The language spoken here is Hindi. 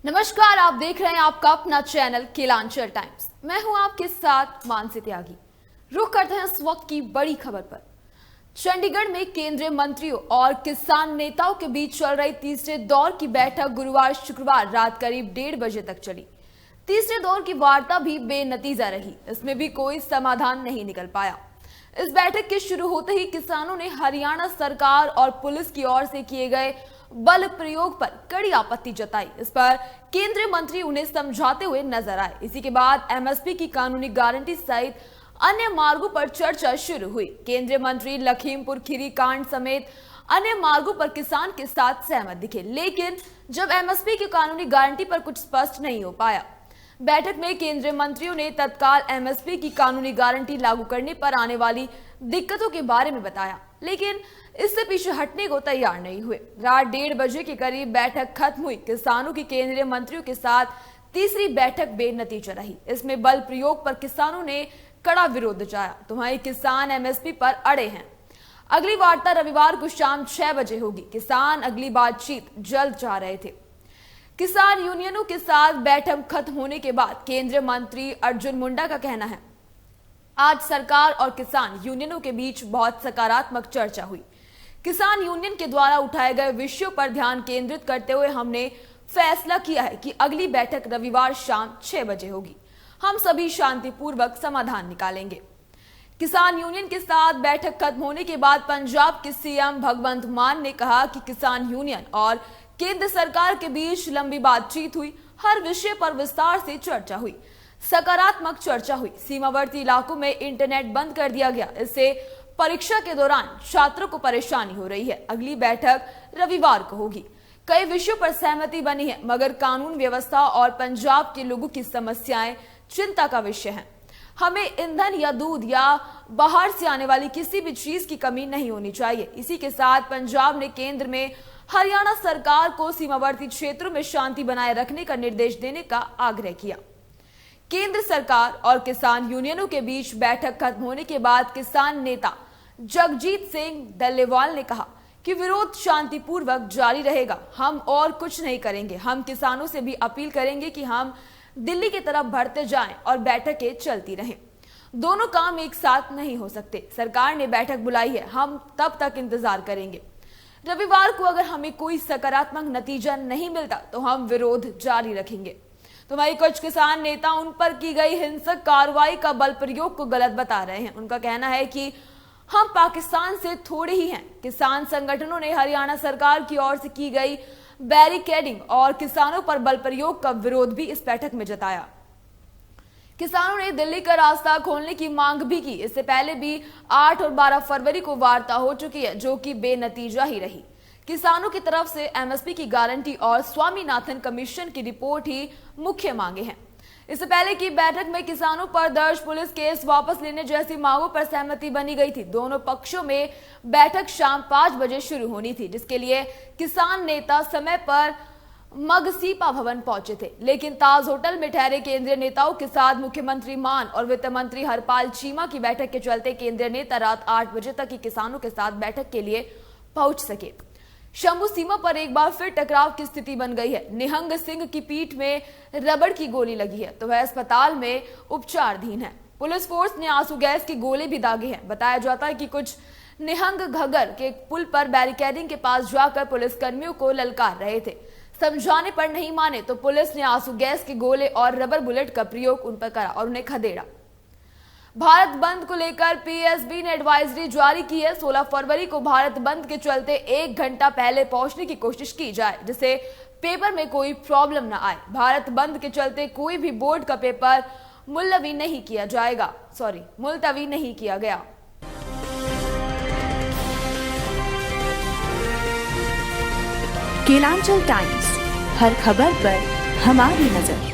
नमस्कार, आप देख रहे हैं आपका अपना चैनल केलांचल टाइम्स। मैं हूं आपके साथ मानसी त्यागी। रुख करते हैं इस वक्त की बड़ी खबर पर। चंडीगढ़ में केंद्रीय मंत्रियों और किसान नेताओं के बीच चल रही तीसरे दौर की बैठक गुरुवार शुक्रवार रात करीब 1:30 बजे तक चली। तीसरे दौर की वार्ता भी बेनतीजा रही। इसमें भी कोई समाधान नहीं निकल पाया। इस बैठक के शुरू होते ही किसानों ने हरियाणा सरकार और पुलिस की ओर से किए गए बल प्रयोग पर कड़ी आपत्ति जताई। इस पर केंद्रीय मंत्री उन्हें समझाते हुए नजर आए। इसी के बाद एमएसपी की कानूनी गारंटी सहित अन्य मार्गों पर चर्चा शुरू हुई। केंद्रीय मंत्री लखीमपुर खीरी कांड समेत अन्य मार्गों पर किसान के साथ सहमत दिखे, लेकिन जब एमएसपी की कानूनी गारंटी पर कुछ स्पष्ट नहीं हो पाया। बैठक में केंद्रीय मंत्रियों ने तत्काल एमएसपी की कानूनी गारंटी लागू करने पर आने वाली दिक्कतों के बारे में बताया, लेकिन इससे पीछे हटने को तैयार नहीं हुए। रात 1:30 बजे के करीब बैठक खत्म हुई। किसानों की केंद्रीय मंत्रियों के साथ तीसरी बैठक बेनतीजा रही। इसमें बल प्रयोग पर किसानों ने कड़ा विरोध जताया। तो वहीं किसान एमएसपी पर अड़े हैं। अगली वार्ता रविवार को शाम 6 बजे होगी। किसान अगली बातचीत जल्द चाह रहे थे। किसान यूनियनों के साथ बैठक खत्म होने के बाद केंद्रीय मंत्री अर्जुन मुंडा का कहना है, आज सरकार और किसान यूनियनों के बीच बहुत सकारात्मक चर्चा हुई। किसान यूनियन के द्वारा उठाए गए विषयों पर ध्यान केंद्रित करते हुए हमने फैसला किया है कि अगली बैठक रविवार शाम 6 बजे होगी। हम सभी शांतिपूर्वक समाधान निकालेंगे। किसान यूनियन के साथ बैठक खत्म होने के बाद पंजाब के सीएम भगवंत मान ने कहा कि किसान यूनियन और केंद्र सरकार के बीच लंबी बातचीत हुई। हर विषय पर विस्तार से चर्चा हुई। सकारात्मक चर्चा हुई। सीमावर्ती इलाकों में इंटरनेट बंद कर दिया गया। इससे परीक्षा के दौरान छात्रों को परेशानी हो रही है। अगली बैठक रविवार को होगी। कई विषयों पर सहमति बनी है, मगर कानून व्यवस्था और पंजाब के लोगों की समस्याएं चिंता का विषय हैं। हमें ईंधन या दूध या बाहर से आने वाली किसी भी चीज की कमी नहीं होनी चाहिए। इसी के साथ पंजाब ने केंद्र में हरियाणा सरकार को सीमावर्ती क्षेत्रों में शांति बनाए रखने का निर्देश देने का आग्रह किया। केंद्र सरकार और किसान यूनियनों के बीच बैठक खत्म होने के बाद किसान नेता जगजीत सिंह डल्लेवाल ने कहा कि विरोध शांतिपूर्वक जारी रहेगा। हम और कुछ नहीं करेंगे। हम किसानों से भी अपील करेंगे कि हम दिल्ली की तरफ बढ़ते जाएं और बैठकें चलती रहें। दोनों काम एक साथ नहीं हो सकते। सरकार ने बैठक बुलाई है, हम तब तक इंतजार करेंगे। रविवार को अगर हमें कोई सकारात्मक नतीजा नहीं मिलता तो हम विरोध जारी रखेंगे। तो वहीं कुछ किसान नेता उन पर की गई हिंसक कार्रवाई का बल प्रयोग को गलत बता रहे हैं। उनका कहना है कि हम पाकिस्तान से थोड़े ही हैं। किसान संगठनों ने हरियाणा सरकार की ओर से की गई बैरिकेडिंग और किसानों पर बल प्रयोग का विरोध भी इस बैठक में जताया। किसानों ने दिल्ली का रास्ता खोलने की मांग भी की। इससे पहले भी 8 और 12 फरवरी को वार्ता हो चुकी है, जो कि बेनतीजा ही रही। किसानों की तरफ से एमएसपी की गारंटी और स्वामीनाथन कमीशन की रिपोर्ट ही मुख्य मांगे हैं। इससे पहले की बैठक में किसानों पर दर्ज पुलिस केस वापस लेने जैसी मांगों पर सहमति बनी गई थी। दोनों पक्षों में बैठक शाम 5 बजे शुरू होनी थी, जिसके लिए किसान नेता समय पर मगसीपा भवन पहुंचे थे, लेकिन ताज होटल में ठहरे केंद्रीय नेताओं के साथ मुख्यमंत्री मान और वित्त मंत्री हरपाल चीमा की बैठक के चलते केंद्रीय नेता रात 8 बजे तक ही किसानों के साथ बैठक के लिए पहुंच सके। शंभू सीमा पर एक बार फिर टकराव की स्थिति बन गई है। निहंग सिंह की पीठ में रबड़ की गोली लगी है, तो वह अस्पताल में उपचाराधीन है। पुलिस फोर्स ने आंसू गैस की गोले भी दागे हैं। बताया जाता है कि कुछ निहंग घगर के पुल पर बैरिकेडिंग के पास जाकर पुलिस कर्मियों को ललकार रहे थे। समझाने पर नहीं माने तो पुलिस ने आंसू गैस के गोले और रबर बुलेट का प्रयोग उन पर करा और उन्हें खदेड़ा। भारत बंद को लेकर पीएसबी ने एडवाइजरी जारी की है। 16 फरवरी को भारत बंद के चलते 1 घंटा पहले पहुंचने की कोशिश की जाए, जिससे पेपर में कोई प्रॉब्लम न आए। भारत बंद के चलते कोई भी बोर्ड का पेपर मुलतवी नहीं किया गया। केलांचल टाइम्स, हर खबर पर हमारी नजर।